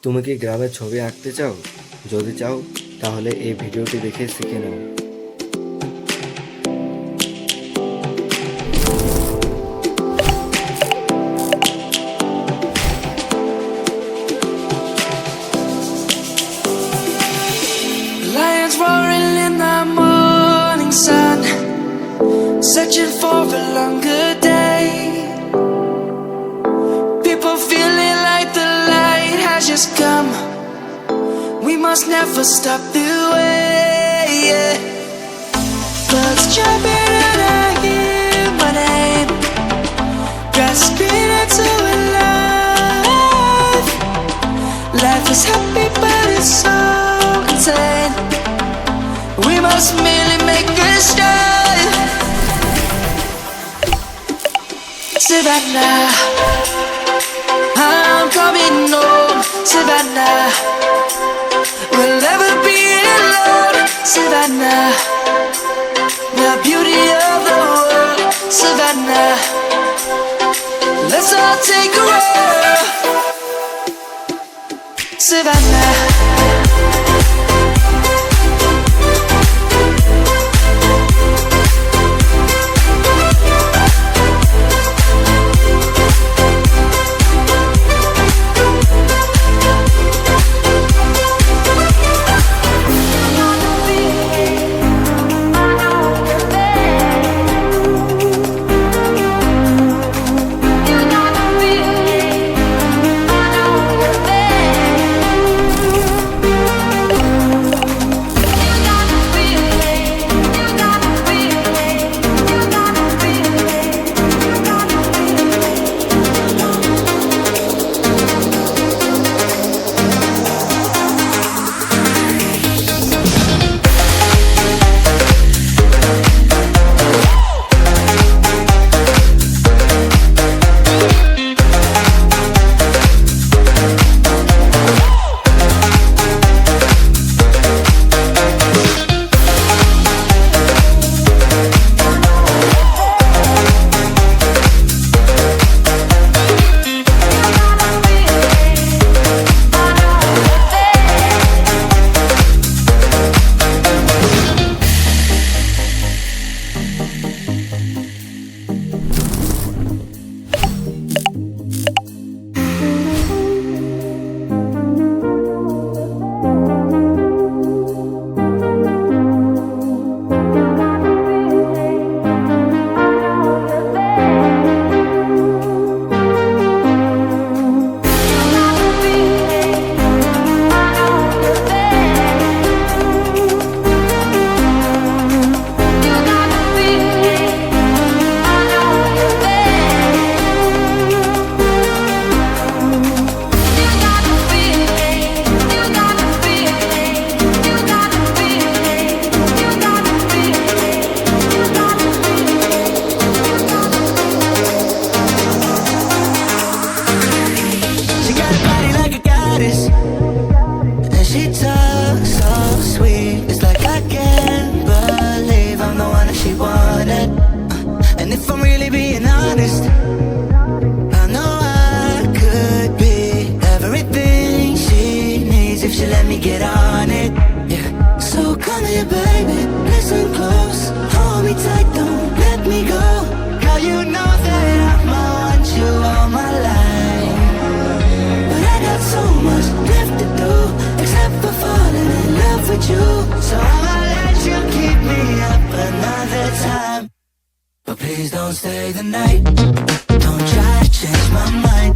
তুমি কি গ্রামের ছবি আঁকতে চাও? যদি চাও তাহলে এই ভিডিওটি দেখে শিখে নাও। Lions roaring in the morning sun, searching for a longer day. People feeling like the light has just come. We must never stop the way. Yeah. Birds jumping and I hear my name, grasping into a life. Life is happy but it's so insane. We must merely make a start. Savannah, I'm coming home. Savannah, we'll never be alone. Savannah, the beauty of the world. Savannah, let's all take a roll. Savannah. And she talks so sweet, it's like I can't believe I'm the one that she wanted. And if I'm really being honest, I know I could be everything she needs if she let me get on it. Yeah. So come here, baby, listen close, hold me tight, don't let me go. Girl, you know that I'ma want you all my life, but I got so much left to do, except for falling in love with you. So I'ma let you keep me up another time, but please don't stay the night. Don't try to change my mind.